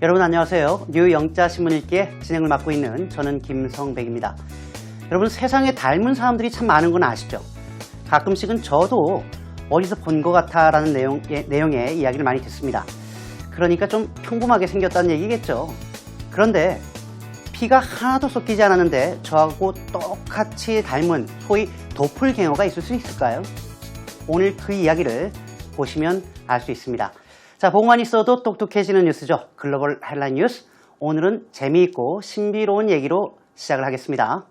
여러분 안녕하세요. 뉴 영자 신문 읽기의 진행을 맡고 있는 저는 김성백입니다. 여러분 세상에 닮은 사람들이 참 많은 건 아시죠? 가끔씩은 저도 어디서 본 것 같아 라는 내용의 이야기를 많이 듣습니다. 그러니까 좀 평범하게 생겼다는 얘기겠죠. 그런데 피가 하나도 섞이지 않았는데 저하고 똑같이 닮은 소위 도플갱어가 있을 수 있을까요? 오늘 그 이야기를 보시면 알 수 있습니다. 자, 보고만 있어도 똑똑해지는 뉴스죠. 글로벌 헤드라인 뉴스. 오늘은 재미있고 신비로운 얘기로 시작을 하겠습니다.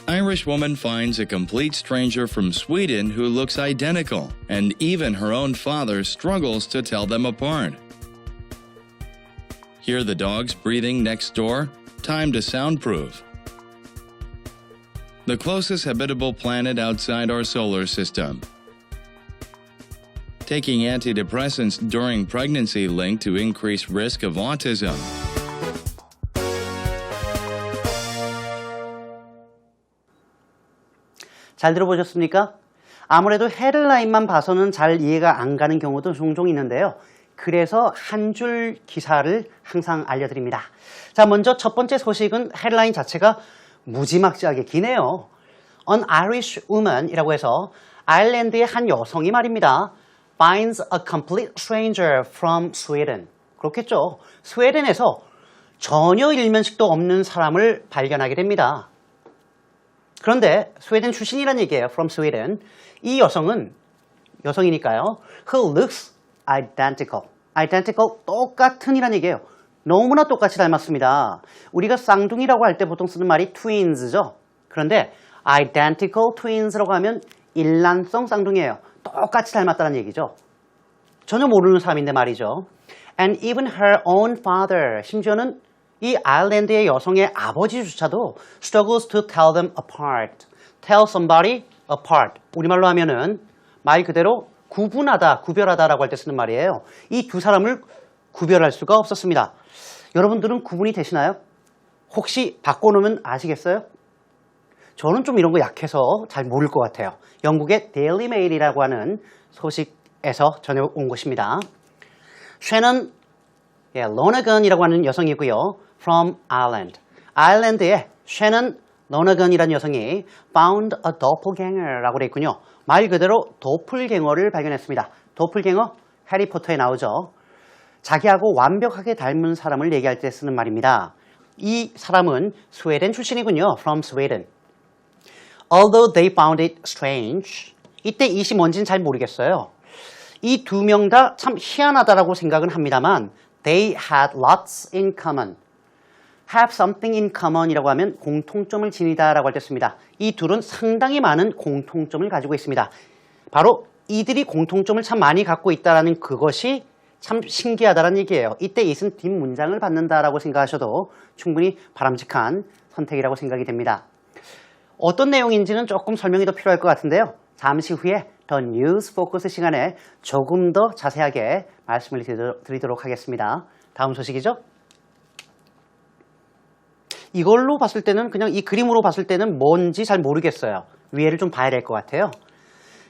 Irish woman finds a complete stranger from Sweden who looks identical, and even her own father struggles to tell them apart. Hear the dogs breathing next door? Time to soundproof. The closest habitable planet outside our solar system. Taking antidepressants during pregnancy linked to increased risk of autism. 잘 들어보셨습니까? 아무래도 헤드라인만 봐서는 잘 이해가 안 가는 경우도 종종 있는데요. 그래서 한 줄 기사를 항상 알려드립니다. 자, 먼저 첫 번째 소식은 헤드라인 자체가 무지막지하게 기네요. An Irish woman 이라고 해서 아일랜드의 한 여성이 말입니다. Finds a complete stranger from Sweden. 그렇겠죠. 스웨덴에서 전혀 일면식도 없는 사람을 발견하게 됩니다. 그런데 스웨덴 출신이란 얘기예요. From Sweden. 이 여성은 여성이니까요. Who looks identical. Identical 똑같은 이란 얘기예요. 너무나 똑같이 닮았습니다. 우리가 쌍둥이라고 할 때 보통 쓰는 말이 twins죠. 그런데 identical twins라고 하면 일란성 쌍둥이에요. 똑같이 닮았다는 얘기죠. 전혀 모르는 사람인데 말이죠. And even her own father. 심지어는 이 아일랜드의 여성의 아버지조차도 struggles to tell them apart. Tell somebody apart. 우리말로 하면은 말 그대로 구분하다, 구별하다라고 할 때 쓰는 말이에요. 이 두 사람을 구별할 수가 없었습니다. 여러분들은 구분이 되시나요? 혹시 바꿔놓으면 아시겠어요? 저는 좀 이런 거 약해서 잘 모를 것 같아요. 영국의 데일리 메일이라고 하는 소식에서 전해온 것입니다. 쉐넌 로너건이라고 하는 여성이고요. From Ireland. 아일랜드의 쉐넌 로너건이라는 여성이 found a doppelganger라고 되어 있군요. 말 그대로 도플갱어를 발견했습니다. 도플갱어 해리포터에 나오죠. 자기하고 완벽하게 닮은 사람을 얘기할 때 쓰는 말입니다. 이 사람은 스웨덴 출신이군요. From Sweden. Although they found it strange. 이때 이시 뭔지는 잘 모르겠어요. 이 두 명 다 참 희한하다라고 생각은 합니다만 they had lots in common. have something in common 이라고 하면 공통점을 지니다 라고 할 때 씁니다. 이 둘은 상당히 많은 공통점을 가지고 있습니다. 바로 이들이 공통점을 참 많이 갖고 있다는 그것이 참 신기하다는 얘기예요. 이때 it은 뒷문장을 받는다라고 생각하셔도 충분히 바람직한 선택이라고 생각이 됩니다. 어떤 내용인지는 조금 설명이 더 필요할 것 같은데요. 잠시 후에 더 뉴스 포커스 시간에 조금 더 자세하게 말씀을 드리도록 하겠습니다. 다음 소식이죠. 이걸로 봤을 때는 그냥 이 그림으로 봤을 때는 뭔지 잘 모르겠어요. 위에를 좀 봐야 될 것 같아요.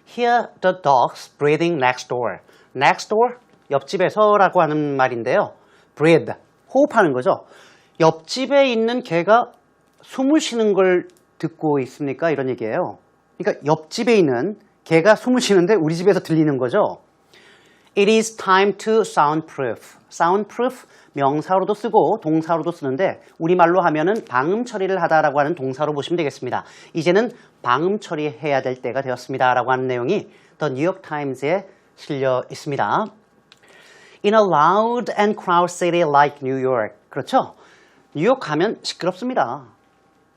Hear the dogs breathing next door. Next door, 옆집에서라고 하는 말인데요. breathe, 호흡하는 거죠. 옆집에 있는 개가 숨을 쉬는 걸 듣고 있습니까? 이런 얘기예요. 그러니까 옆집에 있는 개가 숨을 쉬는데 우리 집에서 들리는 거죠. It is time to soundproof. soundproof 명사로도 쓰고 동사로도 쓰는데 우리말로 하면은 방음 처리를 하다라고 하는 동사로 보시면 되겠습니다. 이제는 방음 처리해야 될 때가 되었습니다. 라고 하는 내용이 The New York Times에 실려 있습니다. In a loud and crowded city like New York. 그렇죠? 뉴욕 가면 시끄럽습니다.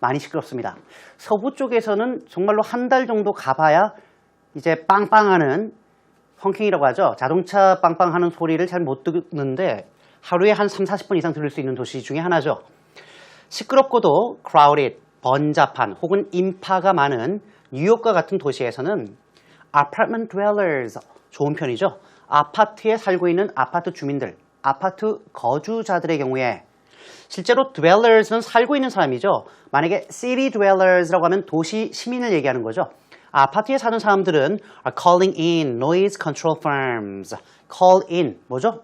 많이 시끄럽습니다. 서부 쪽에서는 정말로 한 달 정도 가봐야 이제 빵빵하는 헝킹이라고 하죠. 자동차 빵빵하는 소리를 잘 못 듣는데 하루에 한 30-40분 이상 들을 수 있는 도시 중에 하나죠. 시끄럽고도 crowded, 번잡한 혹은 인파가 많은 뉴욕과 같은 도시에서는 apartment dwellers, 좋은 편이죠. 아파트에 살고 있는 아파트 주민들, 아파트 거주자들의 경우에 실제로 dwellers는 살고 있는 사람이죠. 만약에 city dwellers라고 하면 도시 시민을 얘기하는 거죠. 아파트에 사는 사람들은 are calling in noise control firms. call in 뭐죠?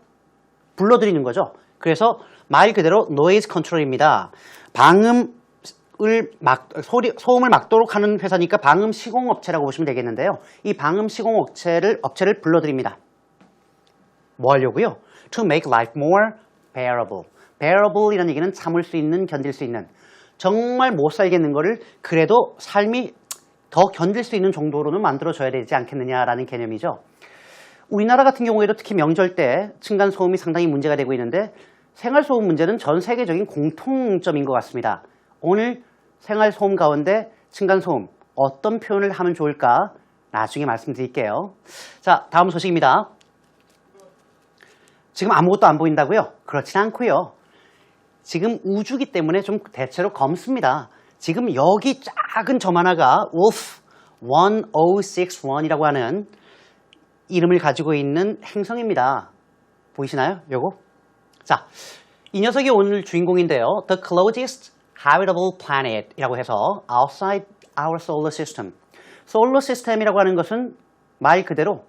불러들이는 거죠. 그래서 말 그대로 noise control입니다. 소음을 막도록 하는 회사니까 방음 시공업체라고 보시면 되겠는데요. 이 방음 시공업체를 불러드립니다. 뭐 하려고요? To make life more bearable. bearable 이라는 얘기는 참을 수 있는, 견딜 수 있는. 정말 못 살겠는 거를 그래도 삶이 더 견딜 수 있는 정도로는 만들어줘야 되지 않겠느냐라는 개념이죠. 우리나라 같은 경우에도 특히 명절 때 층간소음이 상당히 문제가 되고 있는데 생활소음 문제는 전 세계적인 공통점인 것 같습니다. 오늘 생활소음 가운데 층간소음 어떤 표현을 하면 좋을까? 나중에 말씀드릴게요. 자, 다음 소식입니다. 지금 아무것도 안 보인다고요? 그렇진 않고요. 지금 우주기 때문에 좀 대체로 검습니다. 지금 여기 작은 점 하나가 wolf 1061이라고 하는 이름을 가지고 있는 행성입니다. 보이시나요? 요거? 자, 이 녀석이 오늘 주인공인데요. The closest habitable planet 이라고 해서 outside our solar system. 솔로 시스템이라고 하는 것은 말 그대로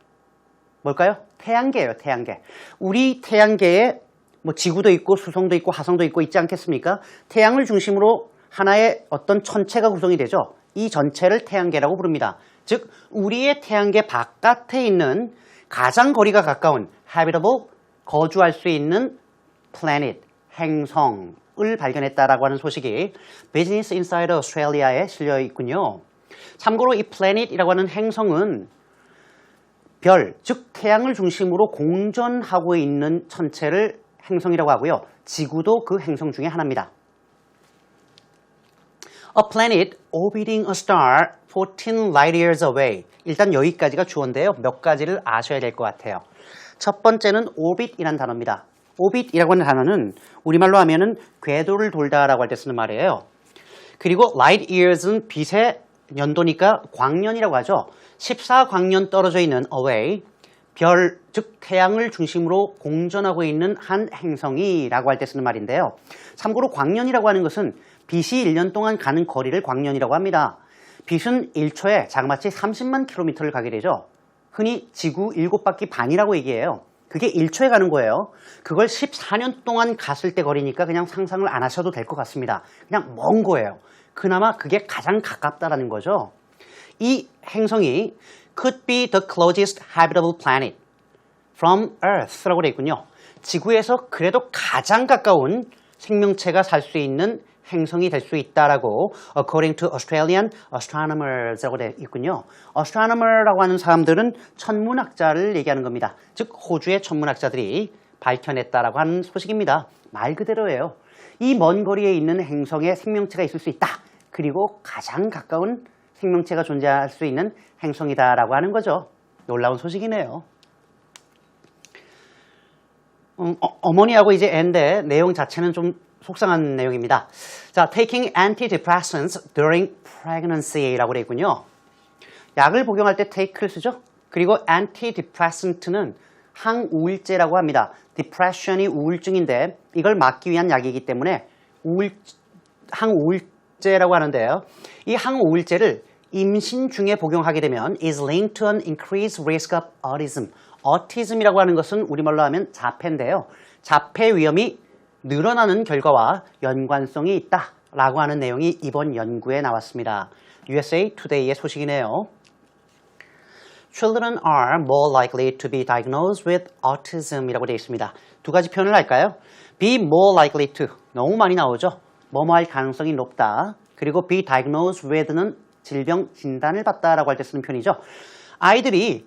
뭘까요? 태양계예요, 태양계. 우리 태양계에 뭐 지구도 있고 수성도 있고 화성도 있고 있지 않겠습니까? 태양을 중심으로 하나의 어떤 천체가 구성이 되죠. 이 전체를 태양계라고 부릅니다. 즉 우리의 태양계 바깥에 있는 가장 거리가 가까운 habitable, 거주할 수 있는 planet, 행성을 발견했다라고 하는 소식이 Business Insider Australia에 실려 있군요. 참고로 이 planet이라고 하는 행성은 별, 즉 태양을 중심으로 공전하고 있는 천체를 행성이라고 하고요. 지구도 그 행성 중에 하나입니다. A planet orbiting a star 14 light years away. 일단 여기까지가 주어인데요. 몇 가지를 아셔야 될 것 같아요. 첫 번째는 orbit이라는 단어입니다. orbit이라고 하는 단어는 우리말로 하면은 궤도를 돌다라고 할 때 쓰는 말이에요. 그리고 light years는 빛의 연도니까 광년이라고 하죠. 14광년 떨어져 있는 away, 별, 즉 태양을 중심으로 공전하고 있는 한 행성이라고 할 때 쓰는 말인데요. 참고로 광년이라고 하는 것은 빛이 1년 동안 가는 거리를 광년이라고 합니다. 빛은 1초에 자그마치 30만 킬로미터를 가게 되죠. 흔히 지구 7바퀴 반이라고 얘기해요. 그게 1초에 가는 거예요. 그걸 14년 동안 갔을 때 거리니까 그냥 상상을 안 하셔도 될 것 같습니다. 그냥 먼 거예요. 그나마 그게 가장 가깝다라는 거죠. 이 행성이 could be the closest habitable planet from Earth라고 되어 있군요. 지구에서 그래도 가장 가까운 생명체가 살 수 있는 행성이 될 수 있다라고 according to Australian astronomers라고 되어 있군요. astronomer라고 하는 사람들은 천문학자를 얘기하는 겁니다. 즉 호주의 천문학자들이 밝혀냈다라고 하는 소식입니다. 말 그대로예요. 이 먼 거리에 있는 행성에 생명체가 있을 수 있다. 그리고 가장 가까운 생명체가 존재할 수 있는 행성이다라고 하는 거죠. 놀라운 소식이네요. 어머니하고 이제 애인데 내용 자체는 좀 속상한 내용입니다. 자, taking antidepressants during pregnancy라고 되어 있군요. 약을 복용할 때 take를 쓰죠. 그리고 antidepressant는 항우울제라고 합니다. depression이 우울증인데 이걸 막기 위한 약이기 때문에 항우울제라고 하는데요. 이 항우울제를 임신 중에 복용하게 되면 is linked to an increased risk of autism. autism이라고 하는 것은 우리말로 하면 자폐인데요. 자폐 위험이 늘어나는 결과와 연관성이 있다라고 하는 내용이 이번 연구에 나왔습니다. USA Today의 소식이네요. Children are more likely to be diagnosed with autism이라고 되어 있습니다. 두 가지 표현을 할까요? Be more likely to, 너무 많이 나오죠. 뭐뭐 할 가능성이 높다. 그리고 be diagnosed with는 질병 진단을 받다라고 할 때 쓰는 표현이죠. 아이들이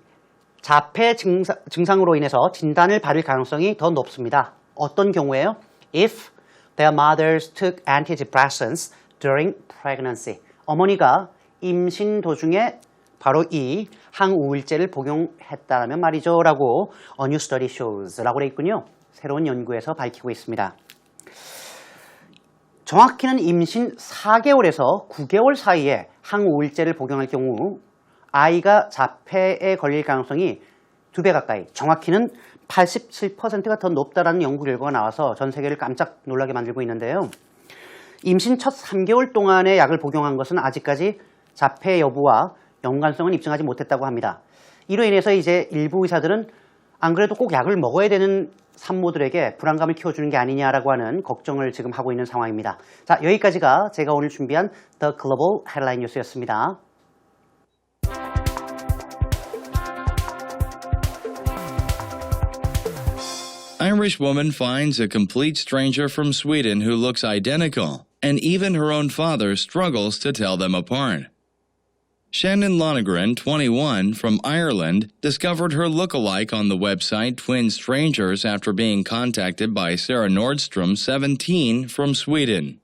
자폐 증상으로 인해서 진단을 받을 가능성이 더 높습니다. 어떤 경우에요? If their mothers took antidepressants during pregnancy. 어머니가 임신 도중에 바로 이 항우울제를 복용했다라면 말이죠. 라고 A New Study Shows라고 되어 있군요. 새로운 연구에서 밝히고 있습니다. 정확히는 임신 4개월에서 9개월 사이에 항우울제를 복용할 경우 아이가 자폐에 걸릴 가능성이 2배 가까이, 정확히는 87%가 더 높다라는 연구 결과가 나와서 전 세계를 깜짝 놀라게 만들고 있는데요. 임신 첫 3개월 동안의 약을 복용한 것은 아직까지 자폐 여부와 연관성은 입증하지 못했다고 합니다. 이로 인해서 이제 일부 의사들은 안 그래도 꼭 약을 먹어야 되는 산모들에게 불안감을 키워주는 게 아니냐라고 하는 걱정을 지금 하고 있는 상황입니다. 자, 여기까지가 제가 오늘 준비한 The Global Headline News였습니다. Irish woman finds a complete stranger from Sweden who looks identical, and even her own father struggles to tell them apart. Shannon Lonergan, 21, from Ireland, discovered her look-alike on the website Twin Strangers after being contacted by Sarah Nordstrom, 17, from Sweden.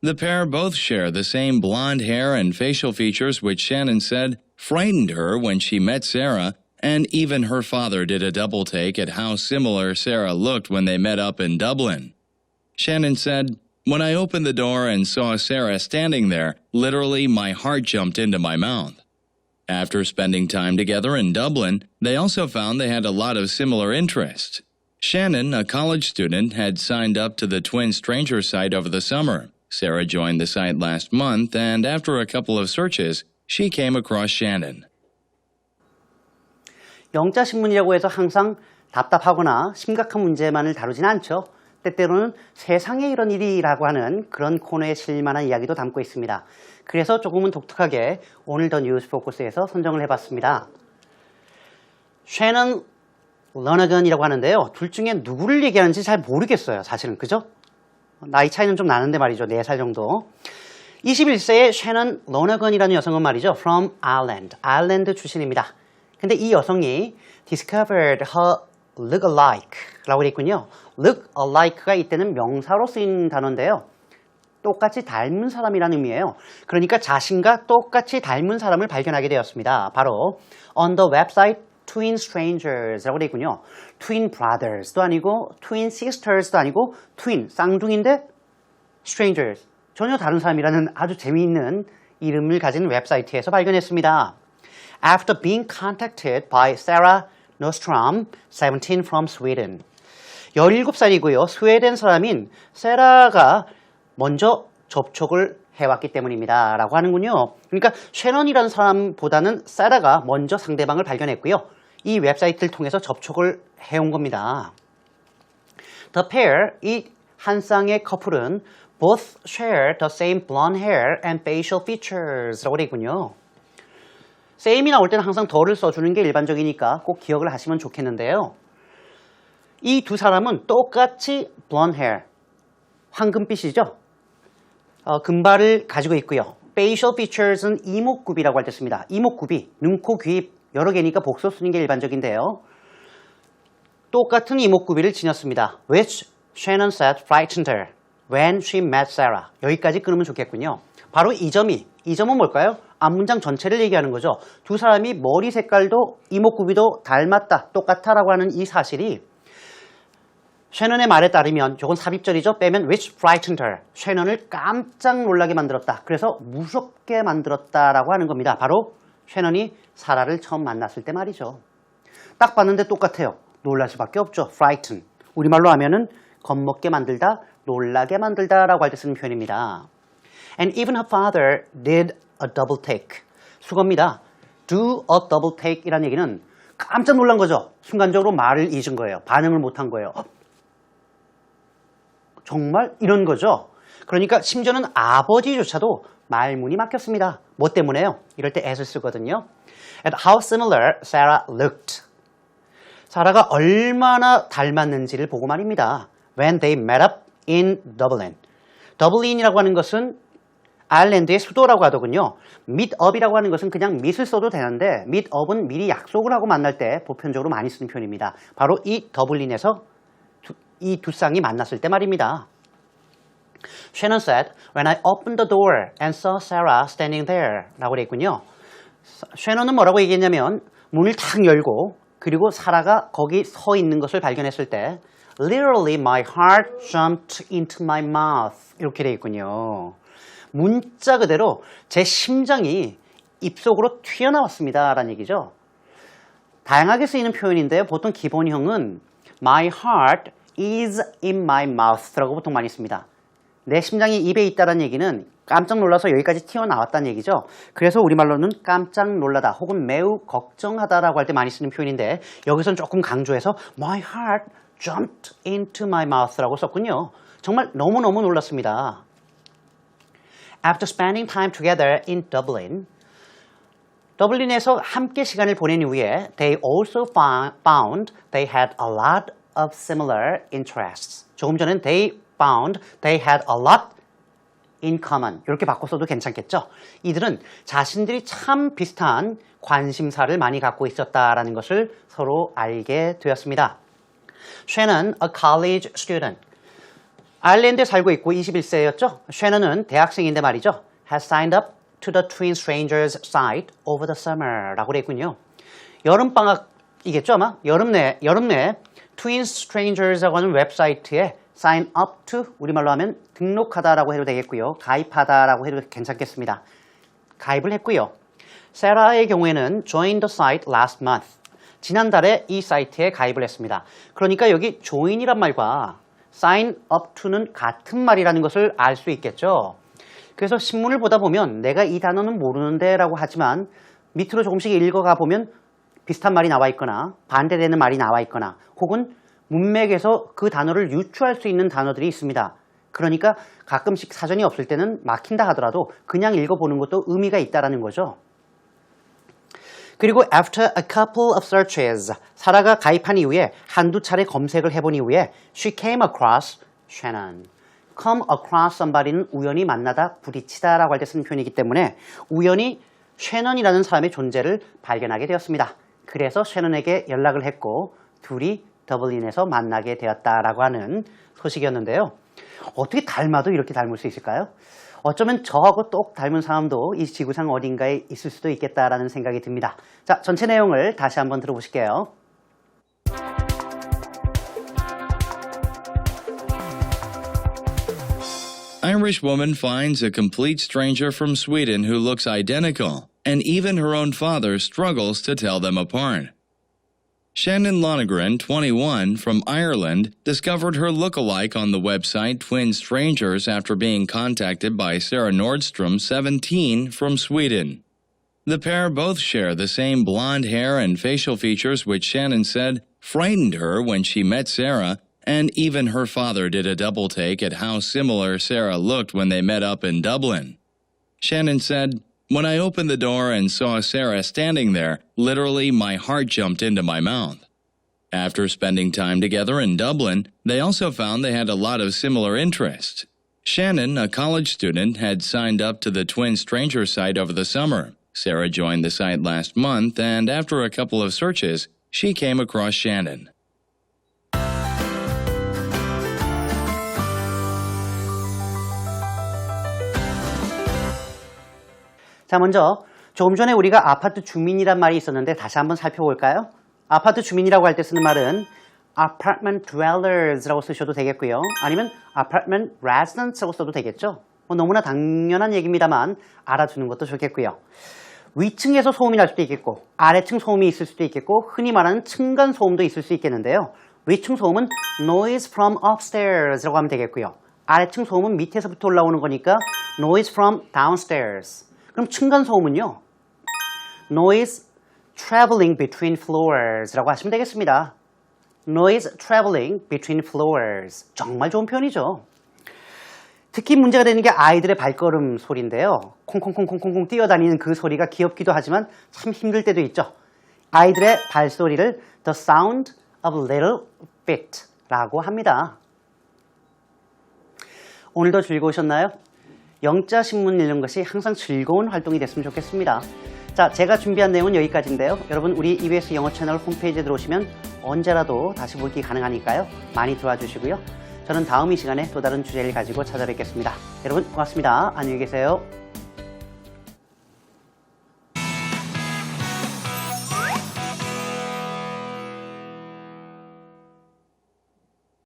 The pair both share the same blonde hair and facial features which Shannon said frightened her when she met Sarah, and even her father did a double-take at how similar Sarah looked when they met up in Dublin. Shannon said, "When I opened the door and saw Sarah standing there, literally my heart jumped into my mouth." After spending time together in Dublin, they also found they had a lot of similar interests. Shannon, a college student, had signed up to the Twin Strangers site over the summer. Sarah joined the site last month, and after a couple of searches, she came across Shannon. 영자신문이라고 해서 항상 답답하거나 심각한 문제만을 다루진 않죠. 때때로는 세상에 이런 일이라고 하는 그런 코너에 실만한 이야기도 담고 있습니다. 그래서 조금은 독특하게 오늘 더 뉴스 포커스에서 선정을 해봤습니다. 셰넌 러너건이라고 하는데요. 둘 중에 누구를 얘기하는지 잘 모르겠어요. 사실은. 그죠? 나이 차이는 좀 나는데 말이죠. 4살 정도. 21세의 셰넌 러너건이라는 여성은 말이죠. From Ireland. 아일랜드 출신입니다. 근데 이 여성이 discovered her look-alike 라고 되어 있군요. look-alike가 이때는 명사로 쓰인 단어인데요. 똑같이 닮은 사람이라는 의미예요. 그러니까 자신과 똑같이 닮은 사람을 발견하게 되었습니다. 바로 on the website Twin Strangers라고 되어 있군요. Twin Brothers도 아니고 Twin Sisters도 아니고 Twin, 쌍둥이인데 Strangers, 전혀 다른 사람이라는 아주 재미있는 이름을 가진 웹사이트에서 발견했습니다. After being contacted by Sarah Nordstrom, 17 from Sweden. 17살이고요. 스웨덴 사람인 세라가 먼저 접촉을 해왔기 때문입니다. 라고 하는군요. 그러니까 셰넌이라는 사람보다는 세라가 먼저 상대방을 발견했고요. 이 웹사이트를 통해서 접촉을 해온 겁니다. The pair, 이 한 쌍의 커플은 both share the same blonde hair and facial features 라고 되어 있군요. same이 나올 때는 항상 더를 써주는 게 일반적이니까 꼭 기억을 하시면 좋겠는데요. 이 두 사람은 똑같이 blonde hair, 황금빛이죠. 금발을 가지고 있고요. facial features는 이목구비라고 할 때 씁니다. 이목구비, 눈, 코, 귀 여러 개니까 복수 쓰는 게 일반적인데요. 똑같은 이목구비를 지녔습니다. Which Shannon said frightened her when she met Sarah. 여기까지 끊으면 좋겠군요. 바로 이 점은 뭘까요? 앞문장 전체를 얘기하는 거죠. 두 사람이 머리 색깔도 이목구비도 닮았다, 똑같다라고 하는 이 사실이 셰넌의 말에 따르면 이건 삽입절이죠. 빼면 which frightened her. 셰넌을 깜짝 놀라게 만들었다. 그래서 무섭게 만들었다라고 하는 겁니다. 바로 셰넌이 사라를 처음 만났을 때 말이죠. 딱 봤는데 똑같아요. 놀랄 수밖에 없죠. frighten. 우리말로 하면은 겁먹게 만들다, 놀라게 만들다라고 할 때 쓰는 표현입니다. And even her father did a double take. 수거입니다. do a double take 이라는 얘기는 깜짝 놀란 거죠. 순간적으로 말을 잊은 거예요. 반응을 못한 거예요. 정말? 이런 거죠. 그러니까 심지어는 아버지조차도 말문이 막혔습니다. 뭐 때문에요? 이럴 때 as를 쓰거든요. And how similar Sarah looked. 사라가 얼마나 닮았는지를 보고 말입니다. When they met up in Dublin. 더블린이라고 하는 것은 아일랜드의 수도라고 하더군요. meet up이라고 하는 것은 그냥 meet을 써도 되는데 meet up은 미리 약속을 하고 만날 때 보편적으로 많이 쓰는 표현입니다. 바로 이 더블린에서 이 두 쌍이 만났을 때 말입니다. Shannon said, when I opened the door and saw Sarah standing there 라고 되어 있군요. 셰넌은 뭐라고 얘기했냐면 문을 탁 열고 그리고 사라가 거기 서 있는 것을 발견했을 때 Literally my heart jumped into my mouth 이렇게 되어 있군요. 문자 그대로 제 심장이 입속으로 튀어나왔습니다 라는 얘기죠. 다양하게 쓰이는 표현인데요. 보통 기본형은 My heart is in my mouth 라고 보통 많이 씁니다. 내 심장이 입에 있다는 얘기는 깜짝 놀라서 여기까지 튀어나왔다는 얘기죠. 그래서 우리말로는 깜짝 놀라다 혹은 매우 걱정하다라고 할 때 많이 쓰는 표현인데 여기서는 조금 강조해서 My heart jumped into my mouth라고 썼군요. 정말 너무너무 놀랐습니다. After spending time together in Dublin, 더블린에서 함께 시간을 보낸 이후에 they also found they had a lot of similar interests. 조금 전엔 they found they had a lot in common. 이렇게 바꿔서도 괜찮겠죠? 이들은 자신들이 참 비슷한 관심사를 많이 갖고 있었다라는 것을 서로 알게 되었습니다. Shannon, a college student. 아일랜드에 살고 있고 21세였죠? 쉐넌은 대학생인데 말이죠. has signed up to the Twin Strangers site over the summer 라고 그랬군요. 여름방학이겠죠 아마? 여름 내 Twin Strangers라고 하는 웹사이트에 sign up to 우리말로 하면 등록하다라고 해도 되겠고요. 가입하다라고 해도 괜찮겠습니다. 가입을 했고요. 세라의 경우에는 joined the site last month. 지난달에 이 사이트에 가입을 했습니다. 그러니까 여기 join이란 말과 sign up to는 같은 말이라는 것을 알 수 있겠죠. 그래서 신문을 보다 보면 내가 이 단어는 모르는데 라고 하지만 밑으로 조금씩 읽어가 보면 비슷한 말이 나와 있거나 반대되는 말이 나와 있거나 혹은 문맥에서 그 단어를 유추할 수 있는 단어들이 있습니다. 그러니까 가끔씩 사전이 없을 때는 막힌다 하더라도 그냥 읽어보는 것도 의미가 있다는 거죠. 그리고 after a couple of searches, 사라가 가입한 이후에 한두 차례 검색을 해본 이후에 she came across Shannon. come across somebody는 우연히 만나다, 부딪히다 라고 할 때 쓰는 표현이기 때문에 우연히 셰넌이라는 사람의 존재를 발견하게 되었습니다. 그래서 셰넌에게 연락을 했고 둘이 더블린에서 만나게 되었다라고 하는 소식이었는데요. 어떻게 닮아도 이렇게 닮을 수 있을까요? 어쩌면 저하고 똑 닮은 사람도 이 지구상 어딘가에 있을 수도 있겠다라는 생각이 듭니다. 자, 전체 내용을 다시 한번 들어보실게요. Irish woman finds a complete stranger from Sweden who looks identical, and even her own father struggles to tell them apart. Shannon Lonergan, 21, from Ireland, discovered her look-alike on the website Twin Strangers after being contacted by Sarah Nordstrom, 17, from Sweden. The pair both share the same blonde hair and facial features which Shannon said frightened her when she met Sarah, and even her father did a double take at how similar Sarah looked when they met up in Dublin. Shannon said, "When I opened the door and saw Sarah standing there, literally my heart jumped into my mouth." After spending time together in Dublin, they also found they had a lot of similar interests. Shannon, a college student, had signed up to the Twin Stranger site over the summer. Sarah joined the site last month, and after a couple of searches, she came across Shannon. 자, 먼저 조금 전에 우리가 아파트 주민이란 말이 있었는데 다시 한번 살펴볼까요? 아파트 주민이라고 할 때 쓰는 말은 apartment dwellers라고 쓰셔도 되겠고요. 아니면 apartment residents라고 써도 되겠죠. 너무나 당연한 얘기입니다만 알아두는 것도 좋겠고요. 위층에서 소음이 날 수도 있겠고 아래층 소음이 있을 수도 있겠고 흔히 말하는 층간 소음도 있을 수 있겠는데요. 위층 소음은 noise from upstairs라고 하면 되겠고요. 아래층 소음은 밑에서부터 올라오는 거니까 noise from downstairs. 그럼 층간 소음은요. noise traveling between floors라고 하시면 되겠습니다. noise traveling between floors. 정말 좋은 표현이죠. 특히 문제가 되는 게 아이들의 발걸음 소리인데요. 콩콩콩콩콩 뛰어다니는 그 소리가 귀엽기도 하지만 참 힘들 때도 있죠. 아이들의 발소리를 the sound of little feet 라고 합니다. 오늘도 즐거우셨나요? 영자 신문 읽는 것이 항상 즐거운 활동이 됐으면 좋겠습니다. 자, 제가 준비한 내용은 여기까지인데요. 여러분 우리 EBS 영어 채널 홈페이지에 들어오시면 언제라도 다시 보기 가능하니까요. 많이 들어와 주시고요. 저는 다음 이 시간에 또 다른 주제를 가지고 찾아뵙겠습니다. 여러분 고맙습니다. 안녕히 계세요.